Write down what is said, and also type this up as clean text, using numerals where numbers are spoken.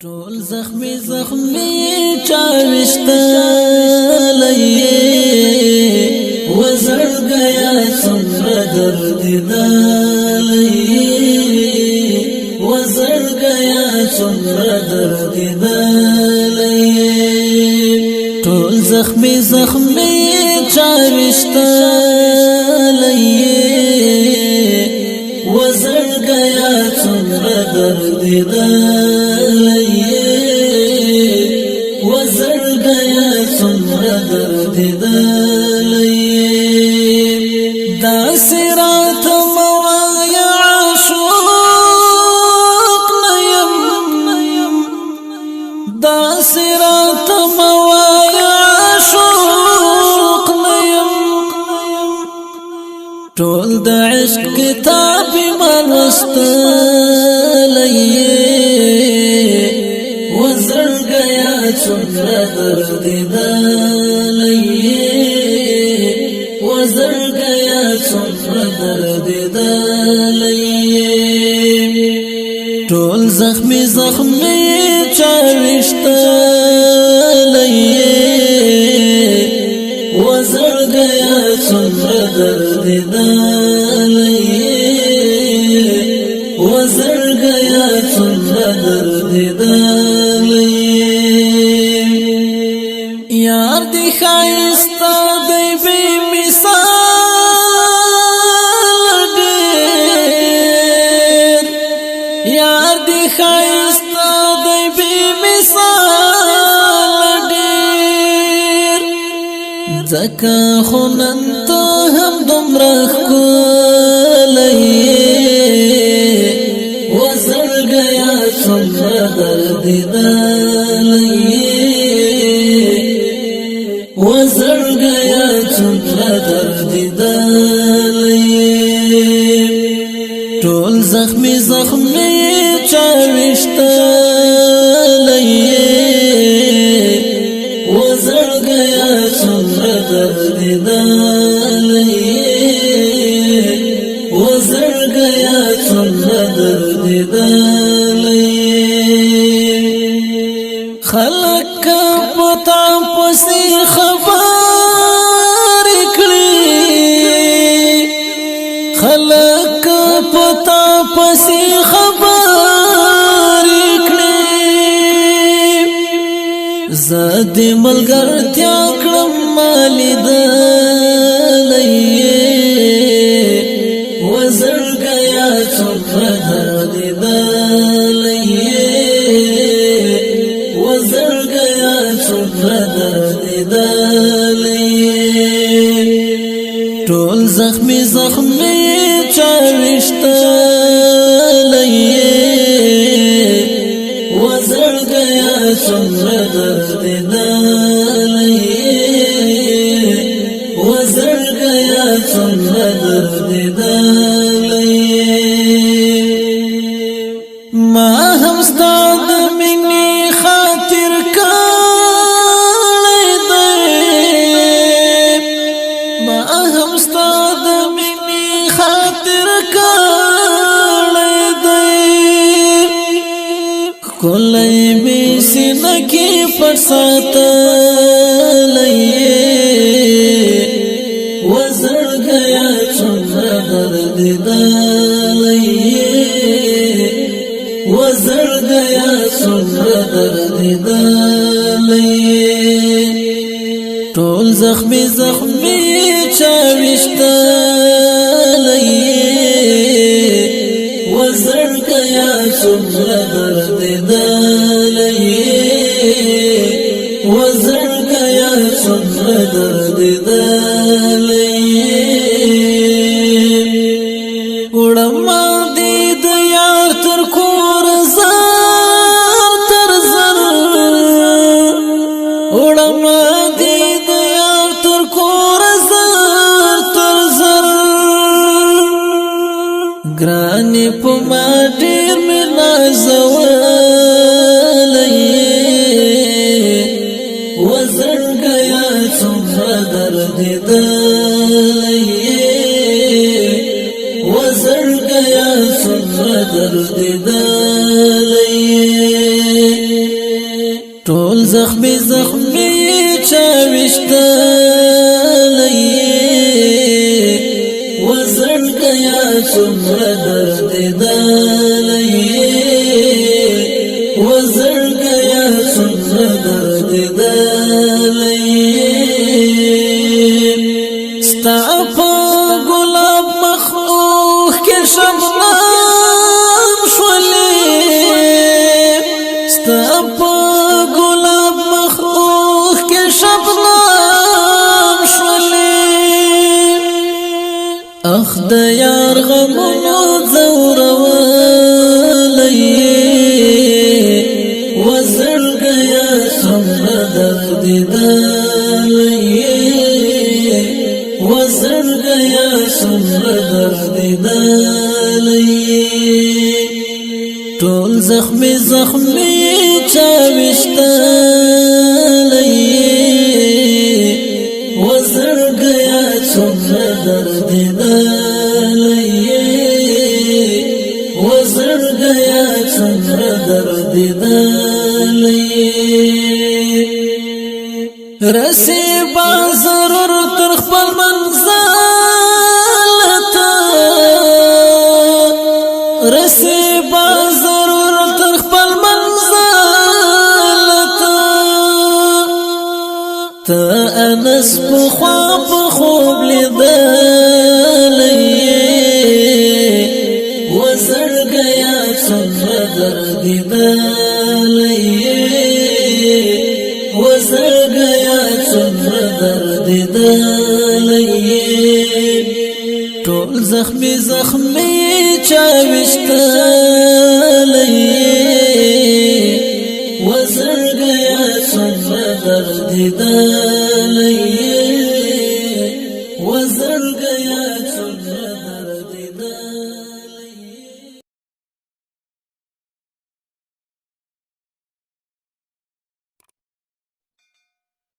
ټول زخمی چاوشتا لئے وزر گیا سمر درد دلئے وزر گیا سمر درد دلئے ټول زخمی چاوشتا لئے وزر گیا سمر درد دلئے وزر گیا سمر درد دلئے دا سرات موایا عاشق نیم دا سرات موایا عاشق نیم ټول د عشق کتاب مرستلئے وزر گیا سمر درد دلئے وزر گیا سمر درد دلئے ټول زخمی چاوشتا لئے وزر گیا سمر درد دلئے وزر گیا سمر درد دلئے یار دی خائستا دی بی مثال دیر یار دی خائستا دی بی مثال دیر زکا خوننتا هم دمرخ کلئے وزر گیا سمر درد دلئے وزر گیا سمر درد دلئے ټول زخمی چاوشتا لئے وزر گیا سمر درد دلئے وزر گیا سمر درد دلئے خلق پتا پسی خبر کړي خلق پتا پسی خبر کړي زاد ملګرتیا کړم مالی دلئے وزر گیا سمر درد دلئے وزر گیا سمر درد دلئے ټول زخمی چاوشتا لئے وزر گیا سمر درد دلئے وزر گیا سمر درد دلئے ما هم ستا د مینې خاطر کړی دی ما هم ستا د مینې خاطر کړی دی ښکلی مې سینه کې پټ ساتلی وزر گیا سمر درد دلئے وزر گیا سمر درد دلئے ټول زخمی چاوشتا لئے وزر گیا سمر درد دلئے وزر گیا سمر درد دلئے وړما دې د یار تر کور زر وړما دې د یار تر کور زر ګرانې په ما ډېر مې نازولئے وزر گیا سمر درد دلئے ټول زخمی زخمی چاوشتلی وزړګیا څومره درد دلی وزړګیا څومره درد دلی ستا په ګلاب مخ کې شبنم شولې ستا په ګلاب مخ کې شبنم شولې اخ د یار غمونو زورولې وزړګیا څومره درد دلی وزړګیا څومره درد دلی ټول زخمی زخمی چاوشتلی وزړګیا څومره درد دلی وزړګیا څومره درد دلی رسی با ضرور تر خپل منزل ته رسی با ضرور تر خپل منزل ته ته انس په خوا په خوب لیدلی وزړګیا څومره درد دلی وزړګیا څومره درد دلی ټول زخمی زخمی چاوشتلی وزړګیا څومره درد دلی